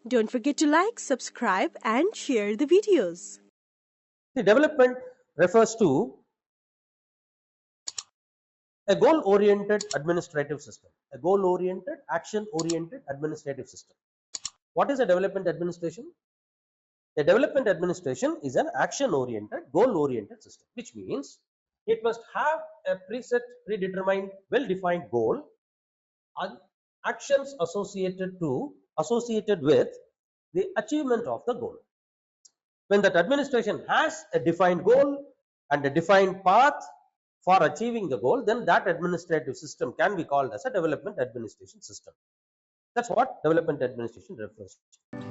Don't forget to like, subscribe, and share the videos. The development refers to a goal-oriented administrative system, a goal-oriented, action-oriented administrative system. What is a development administration? A development administration is an action-oriented, goal-oriented system, which means it must have a preset, predetermined, well-defined goal and actions associated with the achievement of the goal. When that administration has a defined goal and a defined path for achieving the goal, then that administrative system can be called as a development administration system. That's what development administration refers to.